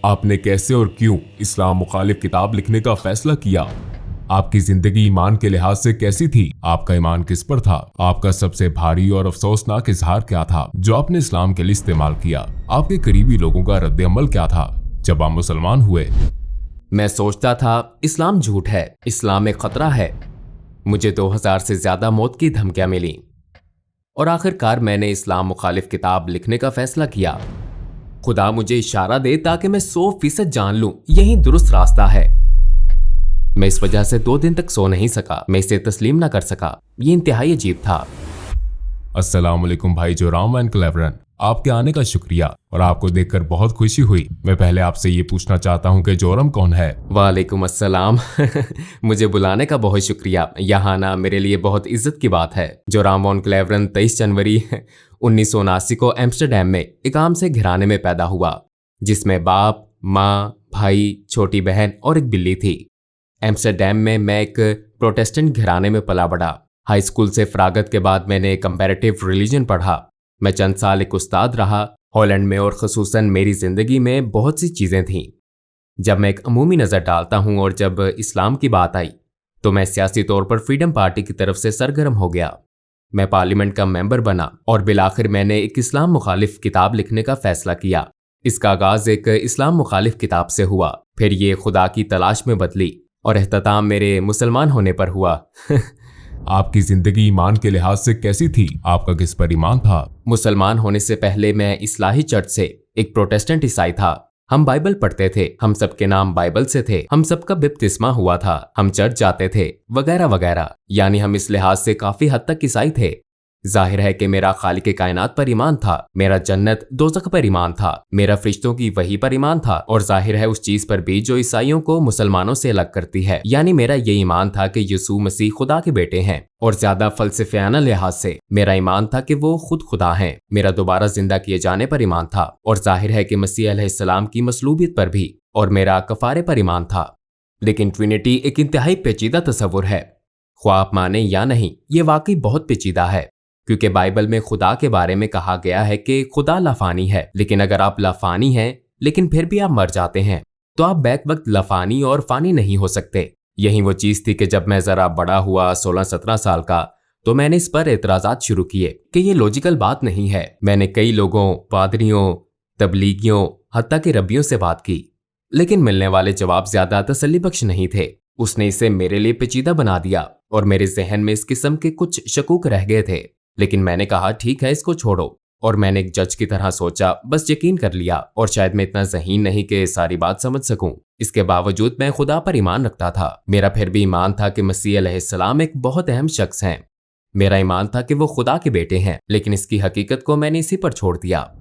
आपने कैसे और क्यों इस्लाम मुखालिफ किताब लिखने का फैसला किया? आपकी जिंदगी ईमान के लिहाज से कैसी थी? आपका ईमान किस पर था? आपका सबसे भारी और अफसोसनाक इजहार क्या था जो आपने इस्लाम के लिए इस्तेमाल किया? आपके करीबी लोगों का रद्द अमल क्या था जब आप मुसलमान हुए? मैं सोचता था इस्लाम झूठ है, इस्लाम एक खतरा है। मुझे 2000 से ज्यादा मौत की धमकियां मिली और आखिरकार मैंने इस्लाम मुखालिफ किताब लिखने का फैसला किया। खुदा मुझे इशारा दे ताकि मैं 100% जान लूं यही दुरुस्त रास्ता है। मैं इस वजह से 2 दिन तक सो नहीं सका। मैं इसे तस्लीम ना कर सका। ये इंतहाई अजीब था। अस्सलाम वालेकुम भाई जोराम एंड क्लेवरन, आपके आने का शुक्रिया और आपको देखकर बहुत खुशी हुई। मैं पहले आपसे ये पूछना चाहता हूँ कि जोरम कौन है? वालेकुम अस्सलाम। मुझे बुलाने का बहुत शुक्रिया। यहाँ आना मेरे लिए बहुत इज्जत की बात है। जोराम वॉन क्लेवरन 23 जनवरी 1979 को एम्स्टरडैम में एक आम से घराने में पैदा हुआ जिसमें बाप, माँ, भाई, छोटी बहन और एक बिल्ली थी। एम्स्टरडैम में मैं एक प्रोटेस्टेंट घराने में पला बढ़ा। हाई स्कूल से फरागत के बाद मैंने कंपैरेटिव रिलीजन पढ़ा। मैं चंद साल एक उस्ताद रहा। हॉलैंड में और ख़ुसूसन मेरी ज़िंदगी में बहुत सी चीज़ें थीं। जब मैं एक अमूमी नज़र डालता हूँ और जब इस्लाम की बात आई तो मैं सियासी तौर पर फ्रीडम पार्टी की तरफ से सरगर्म हो गया। मैं पार्लियामेंट का मेंबर बना और बिलाखिर मैंने एक इस्लाम मुखालिफ किताब लिखने का फैसला किया। इसका आगाज़ एक इस्लाम मुखालिफ किताब से हुआ, फिर ये खुदा की तलाश में बदली और एहतताम मेरे मुसलमान होने पर हुआ। आपकी जिंदगी ईमान के लिहाज से कैसी थी? आपका किस पर ईमान था? मुसलमान होने से पहले मैं इस्लाही चर्च से एक प्रोटेस्टेंट ईसाई था। हम बाइबल पढ़ते थे, हम सबके नाम बाइबल से थे, हम सबका बपतिस्मा हुआ था, हम चर्च जाते थे वगैरह वगैरह। यानी हम इस लिहाज से काफी हद तक ईसाई थे। जाहिर है कि मेरा खालिक कायनात पर ईमान था, मेरा जन्नत दोज़ख पर ईमान था, मेरा फरिश्तों की वही पर ईमान था और जाहिर है उस चीज पर भी जो ईसाइयों को मुसलमानों से अलग करती है। यानी मेरा ये ईमान था कि यीशु मसीह खुदा के बेटे हैं और ज्यादा फलसफियाना लिहाज से मेरा ईमान था कि वो खुद खुदा हैं। मेरा दोबारा जिंदा किए जाने पर ईमान था और जाहिर है कि मसीह अलैहिस्सलाम की मसलूबियत पर भी, और मेरा कफारे पर ईमान था। लेकिन ट्रिनिटी एक इंतहाई पेचीदा तस्वुर है। ख्वाह आप माने या नहीं, ये वाकई बहुत पेचीदा है क्योंकि बाइबल में खुदा के बारे में कहा गया है कि खुदा लाफानी है। लेकिन अगर आप लाफानी हैं लेकिन फिर भी आप मर जाते हैं तो आप बैक वक्त लाफानी और फानी नहीं हो सकते। यही वो चीज थी कि जब मैं जरा बड़ा हुआ 16-17 साल का तो मैंने इस पर एतराजात शुरू किए कि ये लॉजिकल बात नहीं है। मैंने कई लोगों, पादरियों, तबलीगियों, हत्ता के रब्बियों से बात की लेकिन मिलने वाले जवाब ज्यादा तसल्ली बख्श नहीं थे। उसने इसे मेरे लिए पेचीदा बना दिया और मेरे जहन में इस किस्म के कुछ शकूक रह गए थे। लेकिन मैंने कहा ठीक है, इसको छोड़ो। और मैंने एक जज की तरह सोचा, बस यकीन कर लिया। और शायद मैं इतना ज़हीन नहीं कि सारी बात समझ सकूं। इसके बावजूद मैं खुदा पर ईमान रखता था। मेरा फिर भी ईमान था कि मसीह अलैहिस्सलाम एक बहुत अहम शख्स हैं। मेरा ईमान था कि वो खुदा के बेटे हैं, लेकिन इसकी हकीकत को मैंने इसी पर छोड़ दिया।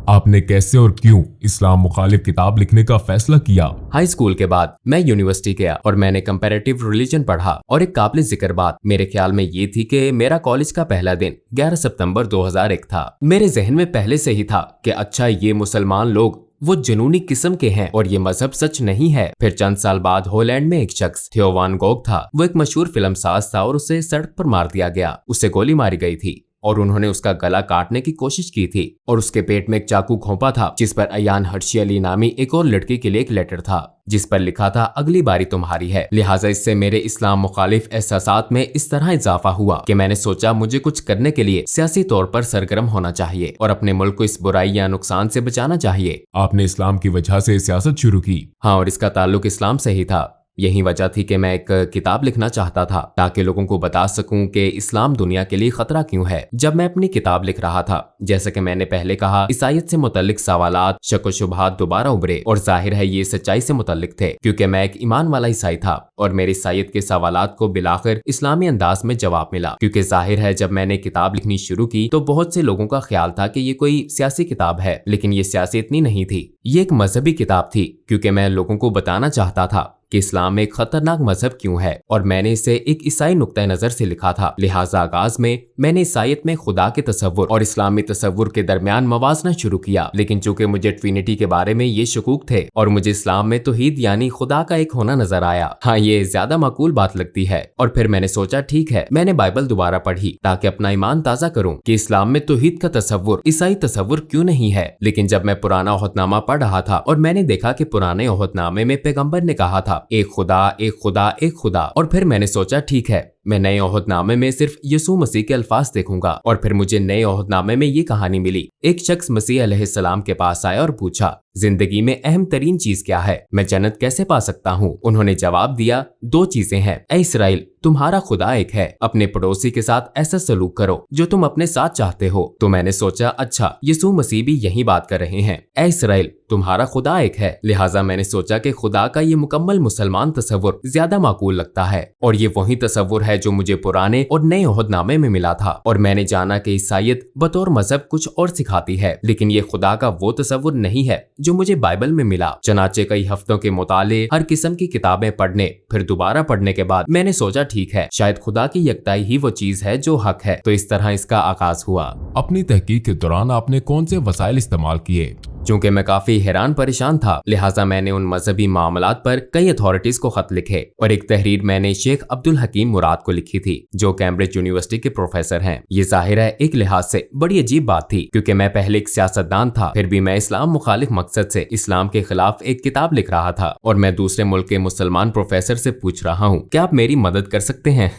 आपने कैसे और क्यों इस्लाम मुखालिफ किताब लिखने का फैसला किया? हाई स्कूल के बाद मैं यूनिवर्सिटी गया और मैंने कंपैरेटिव रिलीजन पढ़ा और एक काबिल जिक्र बात मेरे ख्याल में ये थी कि मेरा कॉलेज का पहला दिन 11 सितंबर 2001 था। मेरे जहन में पहले से ही था कि अच्छा, ये मुसलमान लोग वो जुनूनी किस्म के हैं और ये मजहब सच नहीं है। फिर चंद साल बाद हॉलैंड में एक शख्स थियो वान गोग था। वो एक मशहूर फिल्म साज था और उसे सड़क पर मार दिया गया। उसे गोली मारी गई थी और उन्होंने उसका गला काटने की कोशिश की थी और उसके पेट में एक चाकू घोंपा था जिस पर अयान हर्शी अली नामी एक और लड़की के लिए एक लेटर था जिस पर लिखा था अगली बारी तुम्हारी है। लिहाजा इससे मेरे इस्लाम मुखालिफ एहसासात में इस तरह इजाफा हुआ कि मैंने सोचा मुझे कुछ करने के लिए सियासी तौर पर सरगर्म होना चाहिए और अपने मुल्क को इस बुराई या नुकसान से बचाना चाहिए। आपने इस्लाम की वजह से सियासत शुरू की? हाँ, और इसका ताल्लुक इस्लाम से ही था। यही वजह थी कि मैं एक किताब लिखना चाहता था ताकि लोगों को बता सकूं कि इस्लाम दुनिया के लिए खतरा क्यों है। जब मैं अपनी किताब लिख रहा था, जैसे कि मैंने पहले कहा, ईसाईयत से मुतल्लिक सवालात, शक व शुबहात दोबारा उभरे और जाहिर है ये सच्चाई से मुतल्लिक थे क्योंकि मैं एक ईमान वाला ईसाई था और मेरे ईसाईयत के सवालात को बिलाखिर इस्लामी अंदाज में जवाब मिला। क्योंकि जाहिर है जब मैंने किताब लिखनी शुरू की तो बहुत से लोगों का ख्याल था कि ये कोई सियासी किताब है, लेकिन ये सियासी इतनी नहीं थी। ये एक मजहबी किताब थी क्योंकि मैं लोगों को बताना चाहता था कि इस्लाम एक खतरनाक मजहब क्यों है, और मैंने इसे एक ईसाई नुक्ता नजर से लिखा था। लिहाजा आगाज में मैंने ईसाईयत में खुदा के तसव्वुर और इस्लामी तसव्वुर के दरमियान मवाजना शुरू किया। लेकिन चूंकि मुझे ट्रिनिटी के बारे में ये शकूक थे और मुझे इस्लाम में तौहीद यानी खुदा का एक होना नजर आया, हाँ ये ज्यादा माकूल बात लगती है। और फिर मैंने सोचा ठीक है, मैंने बाइबल दोबारा पढ़ी ताकि अपना ईमान ताजा करूं कि इस्लाम में तौहीद का तसव्वुर ईसाई तसव्वुर क्यों नहीं है। लेकिन जब मैं पुराना ओहदनामा पढ़ रहा था और मैंने देखा कि पुराने ओहदनामे में पैगंबर ने कहा था एक खुदा एक खुदा एक खुदा, और फिर मैंने सोचा ठीक है, मैं नए ओहदनामे में सिर्फ यसू मसीह के अल्फाज देखूंगा। और फिर मुझे नए ओहदनामे में ये कहानी मिली। एक शख्स मसीह अलैहिस्सलाम के पास आया और पूछा, जिंदगी में अहम तरीन चीज क्या है, मैं जन्नत कैसे पा सकता हूँ? उन्होंने जवाब दिया, 2 चीजें हैं। ऐ इसराइल, तुम्हारा खुदा एक है, अपने पड़ोसी के साथ ऐसा सलूक करो जो तुम अपने साथ चाहते हो। तो मैंने सोचा अच्छा, यसू मसीह भी यही बात कर रहे हैं, ऐ इसराइल तुम्हारा खुदा एक है। लिहाजा मैंने सोचा कि खुदा का ये मुकम्मल मुसलमान तसव्वुर ज्यादा माकूल लगता है, और ये वही तसव्वुर है जो मुझे पुराने और नए ओहदनामे में मिला था। और मैंने जाना कि ईसाईयत बतौर मजहब कुछ और सिखाती है, लेकिन ये खुदा का वो तसव्वुर नहीं है जो मुझे बाइबल में मिला। चनाचे कई हफ्तों के मुताले, हर किस्म की किताबें पढ़ने फिर दोबारा पढ़ने के बाद मैंने सोचा ठीक है, शायद खुदा की यकताई ही वो चीज है जो हक है। तो इस तरह इसका आगाज हुआ। अपनी तहकीक के दौरान आपने कौन से वसाइल इस्तेमाल किए? चूंकि मैं काफी हैरान परेशान था, लिहाजा मैंने उन मजहबी मामलात पर कई अथॉरिटीज को खत लिखे, और एक तहरीर मैंने शेख अब्दुल हकीम मुराद को लिखी थी जो कैम्ब्रिज यूनिवर्सिटी के प्रोफेसर हैं। ये जाहिर है एक लिहाज से बड़ी अजीब बात थी, क्योंकि मैं पहले एक सियासतदान था, फिर भी मैं इस्लाम मुखालिफ मकसद से इस्लाम के खिलाफ एक किताब लिख रहा था, और मैं दूसरे मुल्क के मुसलमान प्रोफेसर से पूछ रहा हूँ क्या आप मेरी मदद कर सकते हैं?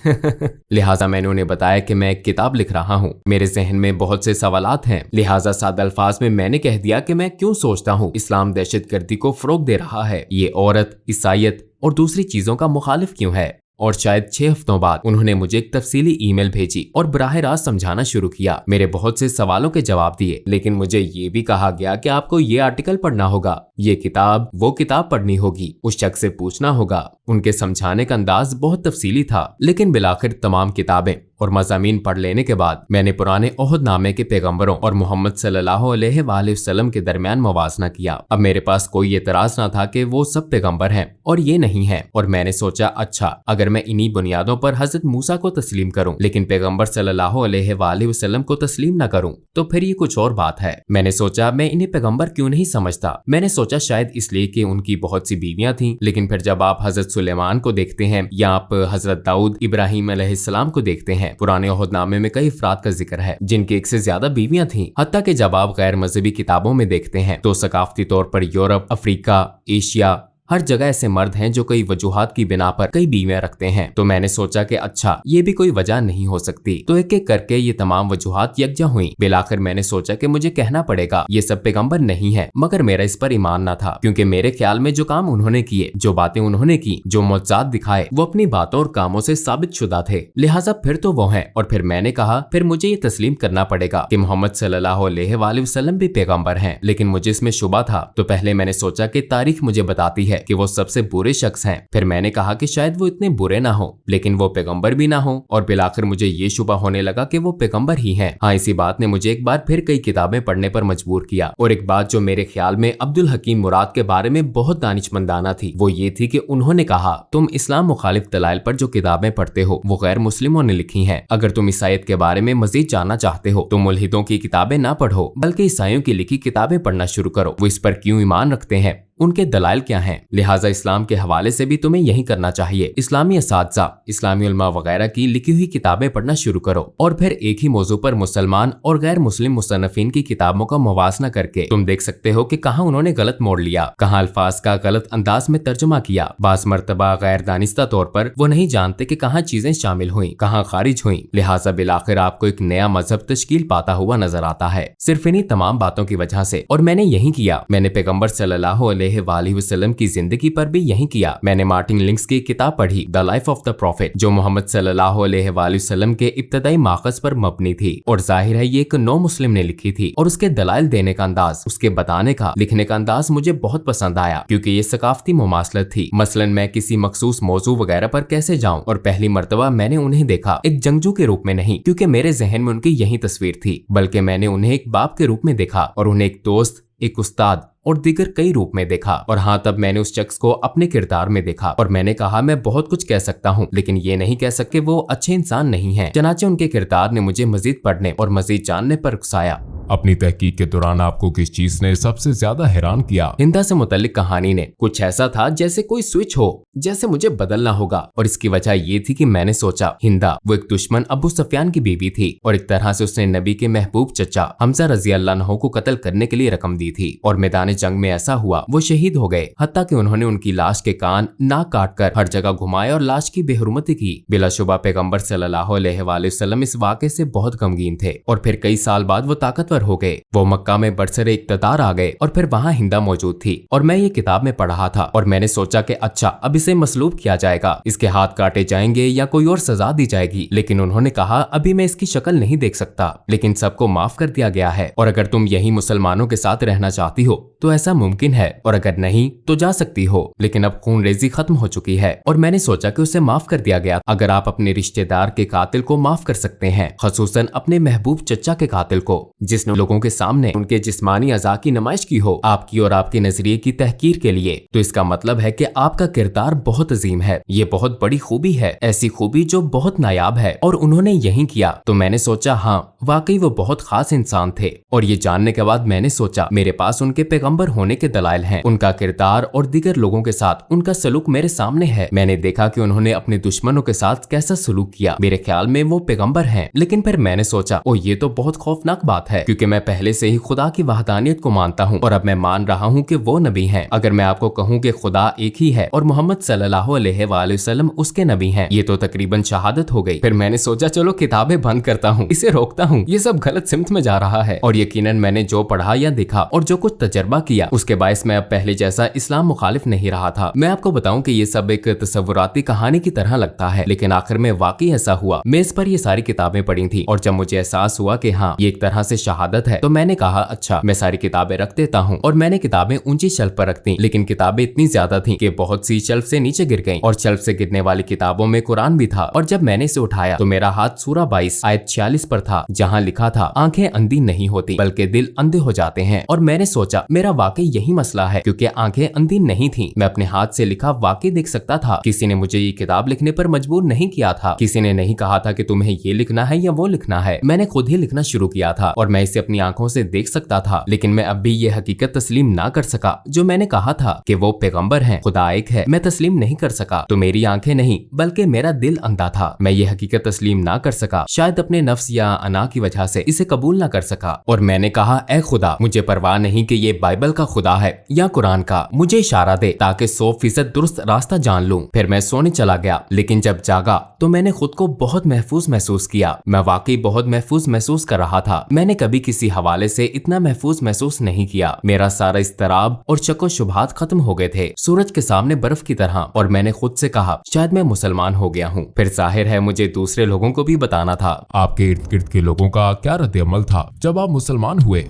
लिहाजा मैंने उन्हें बताया कि मैं एक किताब लिख रहा हूँ, मेरे जहन में बहुत से सवालात हैं। लिहाजा सादा अल्फाज में मैंने कह दिया कि मैं क्यों सोचता हूँ इस्लाम दहशतगर्दी को फरोग दे रहा है, ये औरत, ईसाईयत और दूसरी चीजों का मुखालिफ क्यों है। और शायद 6 हफ्तों बाद उन्होंने मुझे एक तफसीली ईमेल भेजी और बराह रास्त समझाना शुरू किया। मेरे बहुत से सवालों के जवाब दिए, लेकिन मुझे ये भी कहा गया कि आपको ये आर्टिकल पढ़ना होगा, ये किताब वो किताब पढ़नी होगी, उस शख्स से पूछना होगा। उनके समझाने का अंदाज बहुत तफसीली था, लेकिन बिलाखिर तमाम किताबें और मज़ामीन पढ़ लेने के बाद मैंने पुराने ओहदनामे के पैगंबरों और मोहम्मद सल्लल्लाहु अलैहि वसल्लम के दरमियान मवाजना किया। अब मेरे पास कोई एतराज ना था कि वो सब पैगंबर हैं और ये नहीं है, और मैंने सोचा अच्छा, अगर मैं इन्हीं बुनियादों पर हजरत मूसा को तस्लीम करूं लेकिन पैगंबर सल्लल्लाहु अलैहि वसल्लम को तस्लीम न करूं तो फिर ये कुछ और बात है। मैंने सोचा मैं इन्हें पैगंबर क्यों नहीं समझता। मैंने सोचा शायद इसलिए कि उनकी बहुत सी बीवियां थीं, लेकिन फिर जब आप हजरत सुलेमान को देखते हैं या आप हजरत दाऊद इब्राहिम अलैहिस्सलाम को देखते हैं, पुराने ओहदनामे में कई अफराद का जिक्र है जिनकी 1 से ज्यादा बीवियां थीं। हत्ता कि जब आप गैर मजहबी किताबों में देखते हैं तो सकाफती तौर पर यूरोप, अफ्रीका, एशिया, हर जगह ऐसे मर्द हैं जो कई वजूहात की बिना पर कई बीवियां रखते हैं। तो मैंने सोचा कि अच्छा, ये भी कोई वजह नहीं हो सकती। तो एक एक करके ये तमाम वजूहात यकजा हुई। बिलाखिर मैंने सोचा कि मुझे कहना पड़ेगा ये सब पैगंबर नहीं है, मगर मेरा इस पर ईमान न था, क्योंकि मेरे ख्याल में जो काम उन्होंने किए, जो बातें उन्होंने की, जो मुअज्जात दिखाए, वो अपनी बातों और कामों से साबित शुदा थे। लिहाजा फिर तो वो हैं। और फिर मैंने कहा फिर मुझे ये तस्लीम करना पड़ेगा कि मोहम्मद सल्लल्लाहु अलैहि वसल्लम भी पैगंबर हैं। लेकिन मुझे इसमें शुबा था। तो पहले मैंने सोचा कि तारीख मुझे बताती है कि वो सबसे बुरे शख्स हैं। फिर मैंने कहा कि शायद वो इतने बुरे ना हो, लेकिन वो पैगंबर भी ना हो, और बिलाखिर मुझे ये शुबा होने लगा कि वो पैगंबर ही हैं। हाँ, इसी बात ने मुझे एक बार फिर कई किताबें पढ़ने पर मजबूर किया। और एक बात जो मेरे ख्याल में अब्दुल हकीम मुराद के बारे में बहुत दानिशमंदाना थी, वो ये थी कि उन्होंने कहा तुम इस्लाम मुखालिफ दलाइल पर जो किताबें पढ़ते हो वो गैर मुस्लिमों ने लिखी हैं। अगर तुम ईसाईयत के बारे में मजीद जानना चाहते हो तो मुल्हिदों की किताबें ना पढ़ो, बल्कि ईसाइयों की लिखी किताबें पढ़ना शुरू करो। वो इस पर क्यों ईमान रखते हैं, उनके दलाइल क्या हैं। लिहाजा इस्लाम के हवाले से भी तुम्हें यही करना चाहिए। इस्लामी असातिज़ा, इस्लामी उलमा वगैरह की लिखी हुई किताबें पढ़ना शुरू करो, और फिर एक ही मौजू पर मुसलमान और गैर मुस्लिम मुसन्निफीन की किताबों का मुवाजना करके तुम देख सकते हो कि कहाँ उन्होंने गलत मोड़ लिया, कहाँ अल्फाज का गलत अंदाज में तर्जुमा किया। बास मर्तबा गैर दानिस्ता तौर पर वो नहीं जानते कि कहाँ चीजें शामिल हुई, कहाँ खारिज हुई। लिहाजा बिलाखिर आपको एक नया मजहब तश्कील पाता हुआ नजर आता है सिर्फ इन्हीं तमाम बातों की वजह से। और मैंने यही किया। मैंने पैगंबर सल्लल्लाहु अलैहि वसल्लम की जिंदगी पर भी यही किया। मैंने मार्टिन लिंक्स की किताब पढ़ी, the life of the profit, जो मोहम्मद सल्लल्लाहु अलैहि वसल्लम के इब्तदाई माखज़ पर मबनी थी। और जाहिर है ये एक नौ मुस्लिम ने लिखी थी, और उसके दलाइल देने का अंदाज, उसके बताने का, लिखने का अंदाज मुझे बहुत पसंद आया, क्योंकि ये सकाफती मुमासलत थी। मसलन मैं किसी मखसूस मौजू वगैरह पर कैसे जाऊं, और पहली मर्तबा मैंने उन्हें देखा एक जंगजू के रूप में नहीं, क्योंकि मेरे जहन में उनकी यही तस्वीर थी, बल्कि मैंने उन्हें एक बाप के रूप में देखा, और उन्हें एक दोस्त, एक उस्ताद, और दिगर कई रूप में देखा। और हाँ, तब मैंने उस शख्स को अपने किरदार में देखा और मैंने कहा मैं बहुत कुछ कह सकता हूँ लेकिन ये नहीं कह सकते वो अच्छे इंसान नहीं है। चनाचे उनके किरदार ने मुझे मजीद पढ़ने और मजीद जानने पर उकसाया। अपनी तहकीक के दौरान आपको किस चीज ने सबसे ज्यादा हैरान किया? हिंदा से मुतल्लिक कहानी ने कुछ ऐसा था जैसे कोई स्विच हो, जैसे मुझे बदलना होगा। और इसकी वजह ये थी कि मैंने सोचा हिंदा वो एक दुश्मन अबू सुफियान की बीवी थी और एक तरह से उसने नबी के महबूब चचा हमजा रजी अल्लाह अन्हु को कत्ल करने के लिए रकम दी थी। और मैदान जंग में ऐसा हुआ वो शहीद हो गए, हत्ता कि उन्होंने उनकी लाश के कान नाक काट कर हर जगह घुमाए और लाश की बेहुरमती की। बिलाशुबा पैगम्बर सल्लल्लाहु अलैहि वसल्लम इस वाक़े से बहुत गमगीन थे और फिर कई साल बाद वो ताकतवर हो गए। वो मक्का में बरसरे इक़्तिदार आ गए और फिर वहाँ हिंदा मौजूद थी और मैं ये किताब में पढ़ा था और मैंने सोचा कि अच्छा अब इसे मसलूब किया जाएगा, इसके हाथ काटे जाएंगे या कोई और सजा दी जाएगी। लेकिन उन्होंने कहा अभी मैं इसकी शक्ल नहीं देख सकता, लेकिन सबको माफ कर दिया गया है और अगर तुम यही मुसलमानों के साथ रहना चाहती हो तो ऐसा मुमकिन है और अगर नहीं तो जा सकती हो। लेकिन अब खून रेजी खत्म हो चुकी है और मैंने सोचा कि उसे माफ कर दिया गया। अगर आप अपने रिश्तेदार के कातिल को माफ कर सकते हैं, खसूसन अपने महबूब चचा के कातिल को जिसने लोगों के सामने उनके जिस्मानी अज़ा की नुमाइश की हो आपकी और आपके नजरिए की तहकीर के लिए, तो इसका मतलब है कि आपका किरदार बहुत अजीम है। ये बहुत बड़ी खूबी है, ऐसी खूबी जो बहुत नायाब है और उन्होंने यही किया। तो मैंने सोचा हाँ वाकई वो बहुत खास इंसान थे। और ये जानने के बाद मैंने सोचा मेरे पास उनके पैगंबर होने के दलाइल हैं, उनका किरदार और दीगर लोगों के साथ उनका सलूक मेरे सामने है। मैंने देखा कि उन्होंने अपने दुश्मनों के साथ कैसा सलूक किया। मेरे ख्याल में वो पैगंबर हैं। लेकिन फिर मैंने सोचा ओ ये तो बहुत खौफनाक बात है क्योंकि मैं पहले से ही खुदा की वहदानियत को मानता हूँ और अब मैं मान रहा हूँ कि वो नबी हैं। अगर मैं आपको कहूँ कि खुदा एक ही है और मोहम्मद सल्लल्लाहु अलैहि वसल्लम उसके नबी हैं, ये तो तकरीबन शहादत हो गई। फिर मैंने सोचा चलो किताबें बंद करता हूँ, इसे रोकता हूँ, ये सब गलत सिमत में जा रहा है। और यकीनन मैंने जो पढ़ा या देखा और जो कुछ तजर्बा किया उसके बायस मैं अब पहले जैसा इस्लाम मुखालिफ नहीं रहा था। मैं आपको बताऊं कि ये सब एक तसव्वुराती कहानी की तरह लगता है लेकिन आखिर में वाकई ऐसा हुआ। मेज पर ये सारी किताबें पढ़ी थी और जब मुझे एहसास हुआ कि हाँ ये एक तरह से शहादत है तो मैंने कहा अच्छा मैं सारी किताबें रख देता हूँ। और मैंने किताबें ऊंची शेल्फ पर रख दी, लेकिन किताबें इतनी ज्यादा थी कि बहुत सी शेल्फ से नीचे गिर गईं और शेल्फ से गिरने वाली किताबों में कुरान भी था। और जब मैंने इसे उठाया तो मेरा हाथ सूरा 22 आयत 46 पर था जहाँ लिखा था आंखें अंधी नहीं होती बल्कि दिल अंधे हो जाते हैं। और मैंने सोचा मेरा वाकई यही मसला है क्योंकि आंखें अंधी नहीं थी, मैं अपने हाथ से लिखा वाकई देख सकता था। किसी ने मुझे ये किताब लिखने पर मजबूर नहीं किया था, किसी ने नहीं कहा था कि तुम्हें ये लिखना है या वो लिखना है। मैंने खुद ही लिखना शुरू किया था और मैं इसे अपनी आंखों से देख सकता था। लेकिन मैं अब भी ये हकीकत तस्लीम ना कर सका जो मैंने कहा था कि वो पैगंबर हैं, खुदा एक है, मैं तस्लीम नहीं कर सका। तो मेरी आंखें नहीं बल्कि मेरा दिल अंधा था। मैं ये हकीकत तस्लीम ना कर सका, शायद अपने नफ्स या अना की वजह से इसे कबूल ना कर सका। और मैंने कहा ऐ खुदा मुझे परवाह नहीं कि ये बाइबल का खुदा है या कुरान का, मुझे इशारा दे ताकि 100% दुरुस्त रास्ता जान लूं। फिर मैं सोने चला गया, लेकिन जब जागा तो मैंने खुद को बहुत महफूज महसूस किया। मैं वाकई बहुत महफूज महसूस कर रहा था। मैंने कभी किसी हवाले से इतना महफूज महसूस नहीं किया। मेरा सारा इस्तराब और शको शुबहात खत्म हो गए थे सूरज के सामने बर्फ की तरह। और मैंने खुद से कहा शायद मैं मुसलमान हो गया हूँ। फिर जाहिर है मुझे दूसरे लोगों को भी बताना था। आपके इर्द गिर्द के लोगों का क्या रद्द-ए-अमल था जब आप मुसलमान हुए?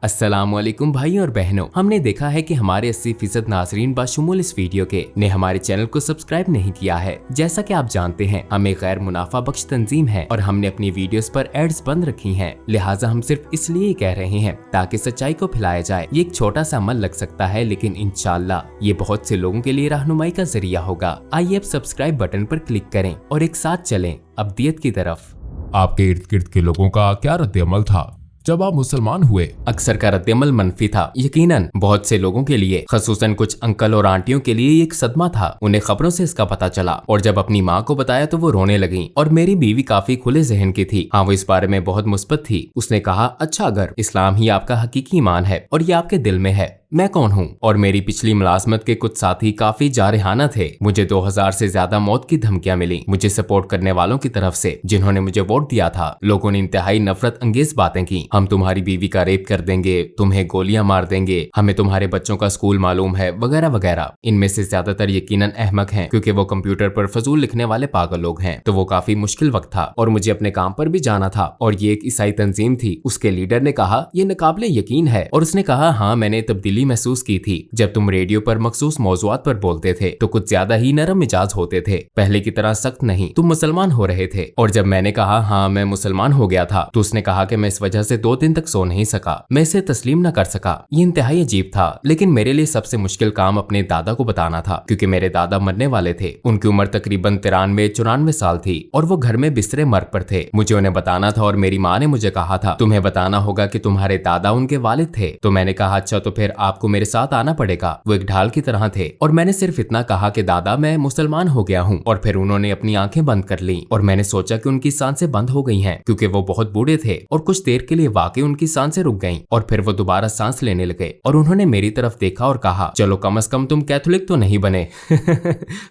अस्सलामुअलैकुम भाइयों और बहनों, हमने देखा है कि हमारे 80% नाजरीन बाशुमूल इस वीडियो के ने हमारे चैनल को सब्सक्राइब नहीं किया है। जैसा कि आप जानते हैं हम एक गैर मुनाफा बख्श तंजीम है और हमने अपनी वीडियोस पर एड्स बंद रखी हैं। लिहाजा हम सिर्फ इसलिए कह रहे हैं ताकि सच्चाई को फैलाया जाए। ये एक छोटा सा अमल लग सकता है लेकिन इंशाअल्लाह ये बहुत से लोगों के लिए रहनुमाई का जरिया होगा। आइए अब सब्सक्राइब बटन पर क्लिक करें और एक साथ चलें अब्दियत की तरफ। आपके इर्द गिर्द के लोगों का क्या रद्द-ए-अमल था जब आप मुसलमान हुए? अक्सर का रद्द-ए-अमल मनफी था। यकीनन बहुत से लोगों के लिए, खसूसन कुछ अंकल और आंटियों के लिए एक सदमा था। उन्हें खबरों से इसका पता चला और जब अपनी माँ को बताया तो वो रोने लगी। और मेरी बीवी काफी खुले जहन की थी। हाँ वो इस बारे में बहुत मुस्बत थी। उसने कहा अच्छा अगर इस्लाम ही आपका हकीकी ईमान है और ये आपके दिल में है, मैं कौन हूँ? और मेरी पिछली मुलाजमत के कुछ साथी काफी जारहाना थे। मुझे 2000 से ज्यादा मौत की धमकियां मिली मुझे सपोर्ट करने वालों की तरफ से जिन्होंने मुझे वोट दिया था। लोगों ने इंतहाई नफरत अंगेज बातें की। हम तुम्हारी बीवी का रेप कर देंगे, तुम्हें गोलियां मार देंगे, हमें तुम्हारे बच्चों का स्कूल मालूम है, वगैरह वगैरह। इनमें से ज्यादातर यकीनन अहमक हैं क्योंकि वो कंप्यूटर पर फजूल लिखने वाले पागल लोग हैं। तो वो काफी मुश्किल वक्त था और मुझे अपने काम पर भी जाना था। और ये एक ईसाई तंजीम थी। उसके लीडर ने कहा ये नाकाबिले यकीन है और उसने कहा हाँ मैंने तब्दीली तब्दीली महसूस की थी जब तुम रेडियो पर मखसूस मौज़ूआत पर बोलते थे तो कुछ ज्यादा ही नरम मिजाज होते थे, पहले की तरह सख्त नहीं। तुम मुसलमान हो रहे थे। और जब मैंने कहा हाँ मैं मुसलमान हो गया था तो उसने कहा कि मैं इस वजह से 2 दिन तक सो नहीं सका, मैं इसे तस्लीम न कर सका। ये इंतहाई अजीब था, लेकिन मेरे लिए सबसे मुश्किल काम अपने दादा को बताना था, क्योंकि मेरे दादा मरने वाले थे। उनकी उम्र तकरीबन 93-94 साल थी और वो घर में बिस्तरे मर्ग पर थे। मुझे उन्हें बताना था और मेरी माँ ने मुझे कहा था तुम्हें बताना होगा कि तुम्हारे दादा उनके वालिद थे। तो मैंने कहा अच्छा तो फिर आपको मेरे साथ आना पड़ेगा। वो एक ढाल की तरह थे और मैंने सिर्फ इतना कहा कि दादा मैं मुसलमान हो गया हूँ, और फिर उन्होंने अपनी आंखें बंद कर ली और मैंने सोचा कि उनकी सांसें बंद हो गई हैं क्योंकि वो बहुत बूढ़े थे। और कुछ देर के लिए वाकई उनकी सांसें रुक गईं और फिर वो दोबारा सांस लेने लगे और उन्होंने मेरी तरफ देखा और कहा चलो कम से कम तुम कैथोलिक तो नहीं बने।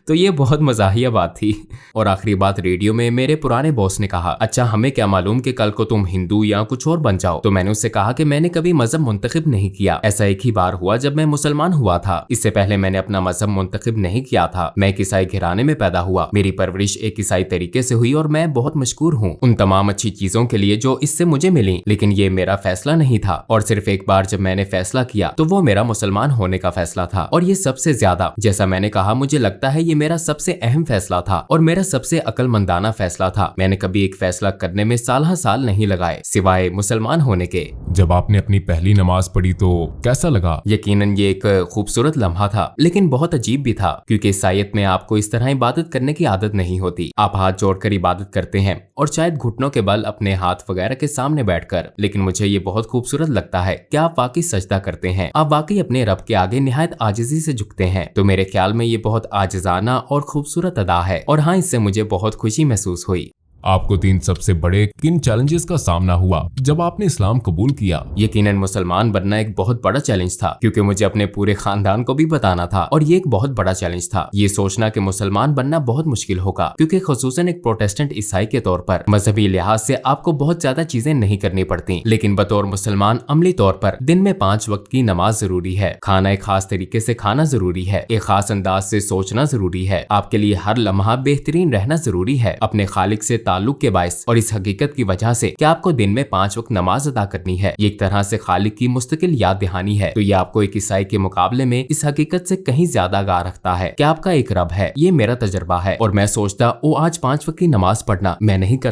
तो ये बहुत मजाहिया बात थी। और आखिरी बात रेडियो में मेरे पुराने बॉस ने कहा अच्छा हमें क्या मालूम कि कल को तुम हिंदू या कुछ और बन जाओ। तो मैंने उससे कहा कि मैंने कभी मजहब मुंतखब नहीं किया, ऐसा एक ही बार हुआ जब मैं मुसलमान हुआ था। इससे पहले मैंने अपना मजहब मुंतखब नहीं किया था। मैं एक ईसाई घराने में पैदा हुआ, मेरी परवरिश एक ईसाई तरीके से हुई और मैं बहुत मशकूर हूँ उन तमाम अच्छी चीजों के लिए जो इससे मुझे मिली। लेकिन ये मेरा फैसला नहीं था और सिर्फ एक बार जब मैंने फैसला किया तो वो मेरा मुसलमान होने का फैसला था। और ये सबसे ज्यादा, जैसा मैंने कहा, मुझे लगता है ये मेरा सबसे अहम फैसला था और मेरा सबसे अक्लमंदाना फैसला था। मैंने कभी एक फैसला करने में साल नहीं लगाए सिवाय मुसलमान होने के। जब आपने अपनी पहली नमाज पढ़ी तो कैसा लगा? यकीनन ये एक खूबसूरत लम्हा था, लेकिन बहुत अजीब भी था, क्योंकि ईसाईयत में आपको इस तरह इबादत करने की आदत नहीं होती। आप हाथ जोड़कर इबादत करते हैं और शायद घुटनों के बल अपने हाथ वगैरह के सामने बैठकर। लेकिन मुझे ये बहुत खूबसूरत लगता है कि आप वाकई सजदा करते हैं, आप वाकई अपने रब के आगे निहायत आजिजी से झुकते हैं। तो मेरे ख्याल में ये बहुत आजिजाना और खूबसूरत अदा है और हाँ, इससे मुझे बहुत खुशी महसूस हुई। आपको 3 सबसे बड़े किन चैलेंजेस का सामना हुआ जब आपने इस्लाम कबूल किया? यकीनन मुसलमान बनना एक बहुत बड़ा चैलेंज था, क्योंकि मुझे अपने पूरे खानदान को भी बताना था और ये एक बहुत बड़ा चैलेंज था। ये सोचना कि मुसलमान बनना बहुत मुश्किल होगा, क्योंकि खुसूसन एक प्रोटेस्टेंट ईसाई के तौर पर मजहबी लिहाज से आपको बहुत ज्यादा चीजें नहीं करनी पड़ती, लेकिन बतौर मुसलमान अमली तौर पर दिन में 5 वक्त की नमाज जरूरी है, खाना एक खास तरीके से खाना जरूरी है, एक खास अंदाज से सोचना जरूरी है, आपके लिए हर लम्हा बेहतरीन रहना जरूरी है अपने खालिक से ताल्लुक के बायस और इस हकीकत की वजह से कि आपको दिन में 5 वक्त नमाज अदा करनी है। ये एक तरह से खालिक की मुस्तकिल याद दहानी है। तो ये आपको एक ईसाई के मुकाबले में इस हकीकत से कहीं ज्यादा आगाह रखता है कि आपका एक रब है। ये मेरा तजर्बा है और मैं सोचता ओ आज 5 वक्त की नमाज पढ़ना मैं नहीं कर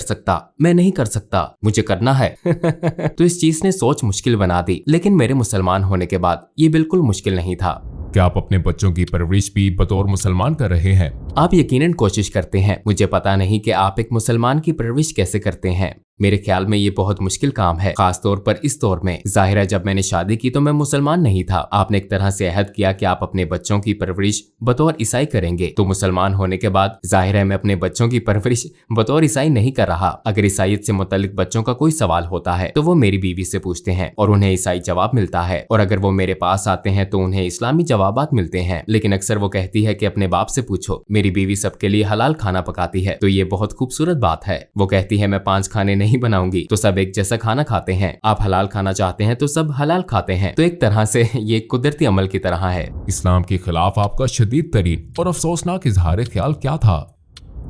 सकता, मुझे करना है। तो इस चीज ने सोच मुश्किल बना दी, लेकिन मेरे मुसलमान होने के बाद ये बिल्कुल मुश्किल नहीं था। क्या आप अपने बच्चों की परवरिश भी बतौर मुसलमान कर रहे हैं? आप यकीनन कोशिश करते हैं। मुझे पता नहीं कि आप एक मुसलमान की परवरिश कैसे करते हैं। मेरे ख्याल में ये बहुत मुश्किल काम है, खास तौर पर इस दौर में। जाहिर है जब मैंने शादी की तो मैं मुसलमान नहीं था। आपने एक तरह से अहद किया कि आप अपने बच्चों की परवरिश बतौर ईसाई करेंगे, तो मुसलमान होने के बाद जाहिर है मैं अपने बच्चों की परवरिश बतौर ईसाई नहीं कर रहा। अगर ईसाईयत से मुतल्लिक बच्चों का कोई सवाल होता है तो वो मेरी बीवी से पूछते हैं और उन्हें ईसाई जवाब मिलता है, और अगर वो मेरे पास आते हैं तो उन्हें इस्लामी जवाबात मिलते हैं। लेकिन अक्सर वो कहती है कि अपने बाप से पूछो। मेरी बीवी सबके लिए हलाल खाना पकाती है, तो ये बहुत खूबसूरत बात है। वो कहती है मैं 5 खाने नहीं बनाऊंगी तो सब एक जैसा खाना खाते हैं। आप हलाल खाना चाहते हैं तो सब हलाल खाते हैं। तो एक तरह से ये कुदरती अमल की तरह है। इस्लाम के खिलाफ आपका शदीद तरीन और अफसोसनाक इजहार ख्याल क्या था?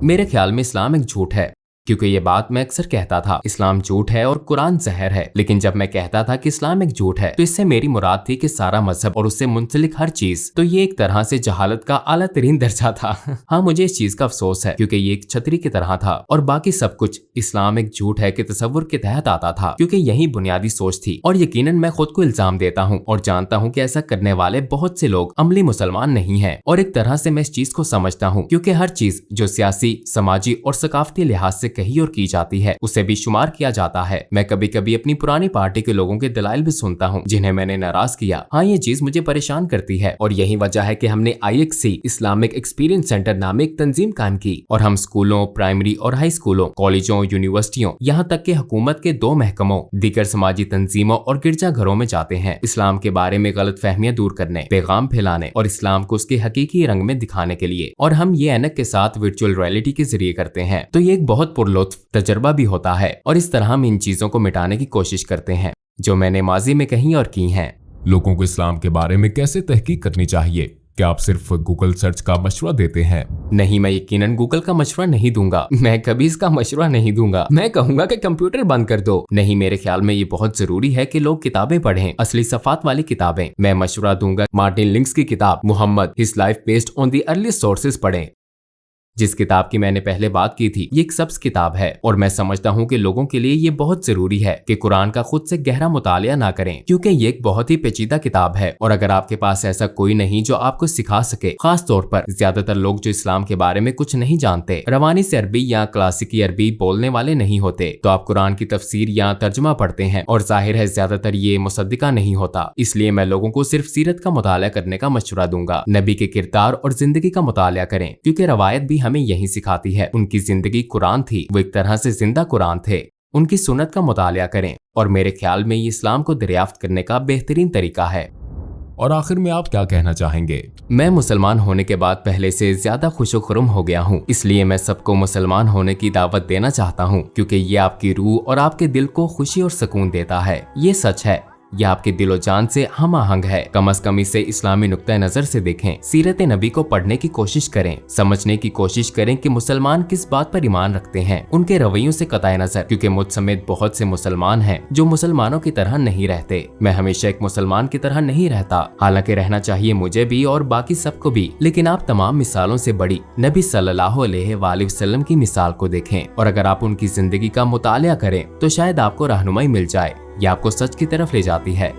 मेरे ख्याल में इस्लाम एक झूठ है, क्योंकि ये बात मैं अक्सर कहता था इस्लाम झूठ है और कुरान जहर है। लेकिन जब मैं कहता था कि इस्लाम एक झूठ है तो इससे मेरी मुराद थी कि सारा मजहब और उससे मुंसलिक हर चीज। तो ये एक तरह से जहालत का आला तरीन दर्जा था। हाँ, मुझे इस चीज का अफसोस है, क्योंकि ये एक छतरी की तरह था और बाकी सब कुछ इस्लाम एक झूठ है कि तसव्वुर के तहत आता था, क्योंकि यही बुनियादी सोच थी। और यकीनन मैं खुद को इल्जाम देता हूँ और जानता हूँ कि ऐसा करने वाले बहुत से लोग अमली मुसलमान नहीं है। और एक तरह से मैं इस चीज को समझता हूँ, क्योंकि हर चीज जो सियासी, समाजी और सकाफती लिहाज से कही और की जाती है उसे भी शुमार किया जाता है। मैं कभी कभी अपनी पुरानी पार्टी के लोगों के दलाइल भी सुनता हूँ जिन्हें मैंने नाराज किया। हाँ, ये चीज मुझे परेशान करती है और यही वजह है कि हमने IXC इस्लामिक एक्सपीरियंस सेंटर नामे एक तंजीम कायम की और हम स्कूलों, प्राइमरी और हाई स्कूलों, कॉलेजों, यूनिवर्सिटियों, यहाँ तक कि हुकूमत के 2 महकमों, दीगर समाजी तंजीमों और गिरजाघरों में जाते हैं इस्लाम के बारे में गलत फहमियां दूर करने, पैगाम फैलाने और इस्लाम को उसके हकीकी रंग में दिखाने के लिए। और हम ये ऐनक के साथ वर्चुअल रियलिटी के जरिए करते हैं। तो ये एक बहुत पुरलुत्फ तजर्बा भी होता है और इस तरह हम इन चीजों को मिटाने की कोशिश करते हैं जो मैंने माजी में कही और की हैं। लोगों को इस्लाम के बारे में कैसे तहकीक करनी चाहिए? क्या आप सिर्फ गूगल सर्च का मशवरा देते हैं? नहीं, मैं यकीनन गूगल का मशवरा नहीं दूंगा। मैं कभी इसका मशवरा नहीं दूंगा। मैं कहूंगा कि कंप्यूटर बंद कर दो। नहीं, मेरे ख्याल में ये बहुत जरूरी है कि लोग किताबें पढ़ें, असली सफात वाली किताबें। मैं मशवरा दूंगा मार्टिन लिंक्स की किताब Muhammad his life based on the earliest sources पढ़ें। जिस किताब की मैंने पहले बात की थी, ये एक सब्ज किताब है और मैं समझता हूँ कि लोगों के लिए ये बहुत जरूरी है कि कुरान का खुद से गहरा मुतालिया ना करें, क्योंकि ये एक बहुत ही पेचीदा किताब है। और अगर आपके पास ऐसा कोई नहीं जो आपको सिखा सके, खास तौर पर ज्यादातर लोग जो इस्लाम के बारे में कुछ नहीं जानते, रवानी से अरबी या क्लासिकी अरबी बोलने वाले नहीं होते, तो आप कुरान की तफसीर या तर्जुमा पढ़ते हैं और जाहिर है ज्यादातर ये मुसद्दिका नहीं होता। इसलिए मैं लोगों को सिर्फ सीरत का मुतालिया करने का मशवरा दूंगा। नबी के किरदार और जिंदगी का मुतालिया करें, क्योंकि रवायत भी हमें यही सिखाती है। उनकी जिंदगी कुरान थी, वो एक तरह से जिंदा कुरान थे। उनकी सुन्नत का मुतालिया करें और मेरे ख्याल में ये इस्लाम को दरियाफ्त करने का बेहतरीन तरीका है। और आखिर में आप क्या कहना चाहेंगे? मैं मुसलमान होने के बाद पहले से ज्यादा खुशो-खुर्म हो गया हूँ, इसलिए मैं सबको मुसलमान होने की दावत देना चाहता हूँ, क्योंकि ये आपकी रूह और आपके दिल को खुशी और सुकून देता है। ये सच है, यह आपके दिलो जान से हम आहंग है। कम अज कम इसे इस्लामी नुक्ता नजर से देखें, सीरत नबी को पढ़ने की कोशिश करें, समझने की कोशिश करें कि मुसलमान किस बात पर ईमान रखते हैं, उनके रवैयों से कताए नजर, क्योंकि मुझ समेत बहुत से मुसलमान हैं जो मुसलमानों की तरह नहीं रहते। मैं हमेशा एक मुसलमान की तरह नहीं रहता, हालांकि रहना चाहिए मुझे भी और बाकी सबको भी, लेकिन आप तमाम मिसालों से बड़ी नबी सल्लल्लाहु अलैहि वसल्लम की मिसाल को देखें और अगर आप उनकी जिंदगी का मुतालिया करें तो शायद आपको रहनुमाई मिल जाए। ये आपको सच की तरफ ले जाती है।